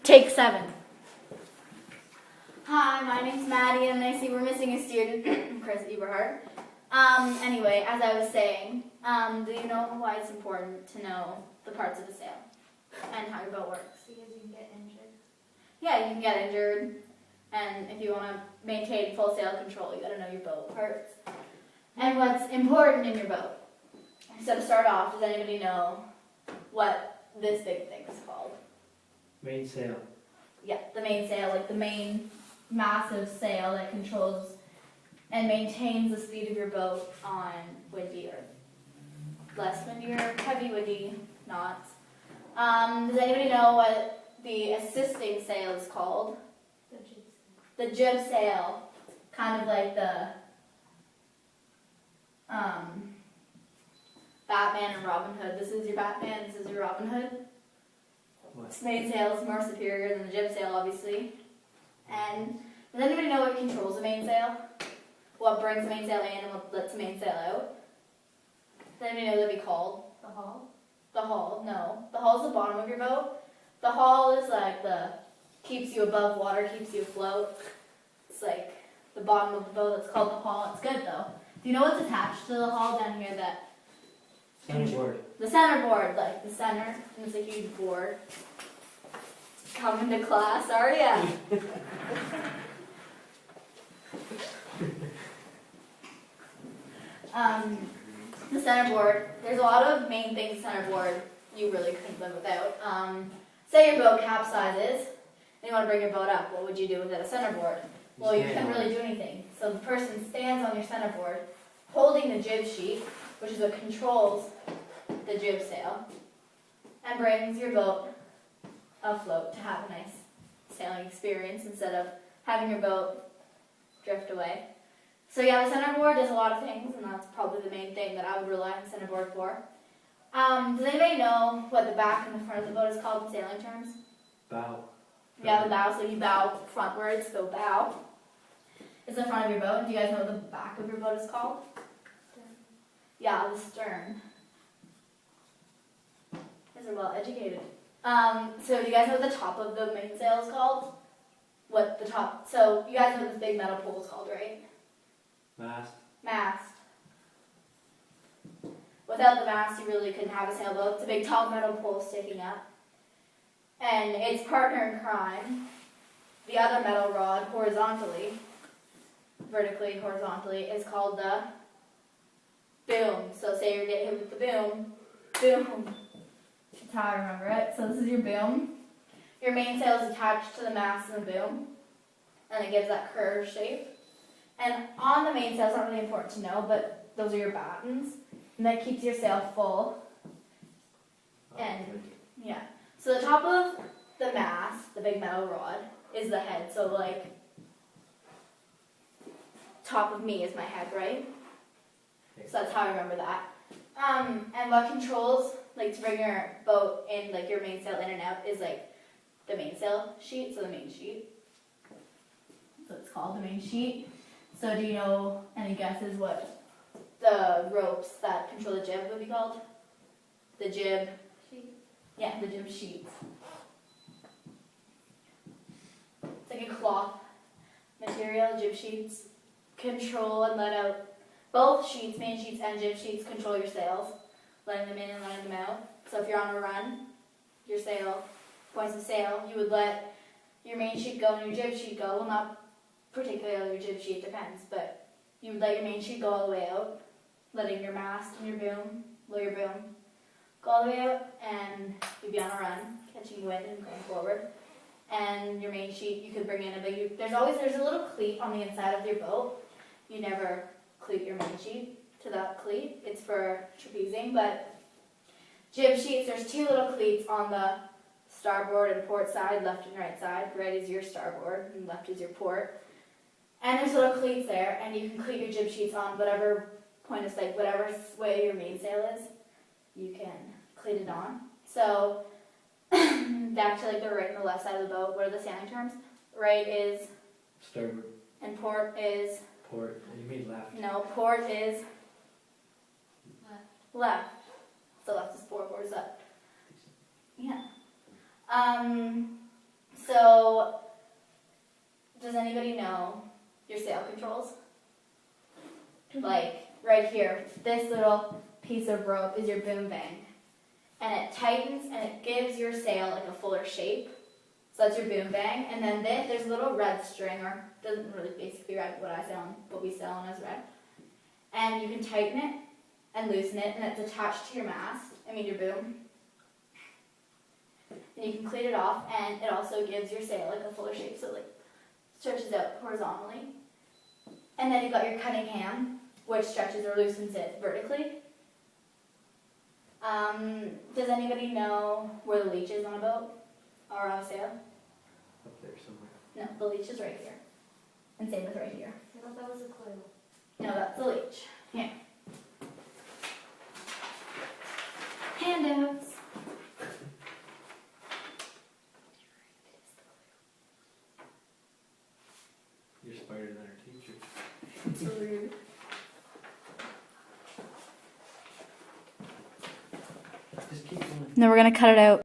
Take 7. Hi, my name's Maddie, and I see we're missing a student, Chris Eberhardt. Anyway, as I was saying, do you know why it's important to know the parts of a sail and how your boat works? Because you can get injured. Yeah, you can get injured, and if you want to maintain full sail control, you got to know your boat parts and what's important in your boat. So to start off, does anybody know what this big thing is called? Mainsail. Yeah, the mainsail, like the main massive sail that controls and maintains the speed of your boat on windy or less windy or heavy windy knots. Does anybody know what the assisting sail is called? The jib sail. The jib sail, kind of like the Batman and Robin Hood. This is your Batman, this is your Robin Hood. What? This mainsail is more superior than the jib sail, obviously. And does anybody know what controls the mainsail? What brings the mainsail in and what lets the mainsail out? Does anybody know what that'd be called? The hull. The hull? No. The hull's the bottom of your boat. The hull is like the keeps you above water, keeps you afloat. It's like the bottom of the boat. It's called the hull. It's good though. Do you know what's attached to the hull down here? That Centerboard. the centerboard, like the center, and it's a huge board. Coming to class, are ya? The centerboard. There's a lot of main things centerboard you really couldn't live without. Say your boat capsizes, and you want to bring your boat up. What would you do without a centerboard? Well, you couldn't really do anything. So the person stands on your centerboard, holding the jib sheet, which is what controls the jib sail, and brings your boat afloat to have a nice sailing experience instead of having your boat drift away. So yeah, the centerboard does a lot of things, and that's probably the main thing that I would rely on the centerboard for. Does anybody know what the back and the front of the boat is called in sailing terms? Bow. Yeah, the bow. So you bow frontwards, so bow is the front of your boat. Do you guys know what the back of your boat is called? Stern. Yeah, the stern. You guys are well educated. So do you guys know what the top of the mainsail is called? What the top? So you guys know what this big metal pole is called, right? Mast. Mast. Without the mast, you really couldn't have a sailboat. It's a big tall metal pole sticking up. And its partner in crime, the other metal rod, vertically, horizontally, is called the boom. So say you're getting hit with the boom, boom. That's how I remember it. So this is your boom. Your mainsail is attached to the mast and the boom, and it gives that curved shape. And on the mainsail, it's not really important to know, but those are your battens, and that keeps your sail full. And yeah, so the top of the mast, the big metal rod, is the head. So like, top of me is my head, right? So that's how I remember that. And what controls, like to bring your boat in, like your mainsail in and out, is like the mainsail sheet, so the main sheet. So it's called the main sheet. So do you know any guesses what the ropes that control the jib would be called? The jib Sheet. Yeah, the jib sheets. It's like a cloth material. Jib sheets control and let out both sheets, main sheets and jib sheets control your sails, letting them in and letting them out. So if you're on a run, your sail points to sail, you would let your main sheet go and your jib sheet go. Well, not particularly your jib sheet, depends, but you would let your main sheet go all the way out, letting your mast and your boom, your boom, go all the way out, and you'd be on a run, catching wind and going forward. And your main sheet, you could bring in a big, there's a little cleat on the inside of your boat. You never cleat your main sheet to that cleat. It's for trapezing, but jib sheets, there's 2 little cleats on the starboard and port side, left and right side. Right is your starboard and left is your port. And there's little cleats there, and you can cleat your jib sheets on whatever point of sight, whatever way your mainsail is, you can cleat it on. So back to like the right and the left side of the boat, what are the sailing terms? Right is, Starboard. and port is, Port. You mean left. no, port is Left. left. So left is port, port is left. Yeah. So, does anybody know your sail controls? Like, right here, this little piece of rope is your boom bang. And it tightens and it gives your sail like a fuller shape. So that's your boom bang. And then there's a little red string, or doesn't really basically red what I sail on, what we sail on as red. And you can tighten it and loosen it, and it's attached to your mast, your boom. And you can clean it off, and it also gives your sail like a fuller shape, so it like stretches out horizontally. And then you've got your cutting hand, which stretches or loosens it vertically. Does anybody know where the leech is on a boat or on a sail? Up there somewhere. No, the leech is right here. And same with right here. I thought that was a clue. No, that's the leech. Here. Handouts. You're smarter than our teacher. It's rude. Just keep going. No, we're gonna cut it out.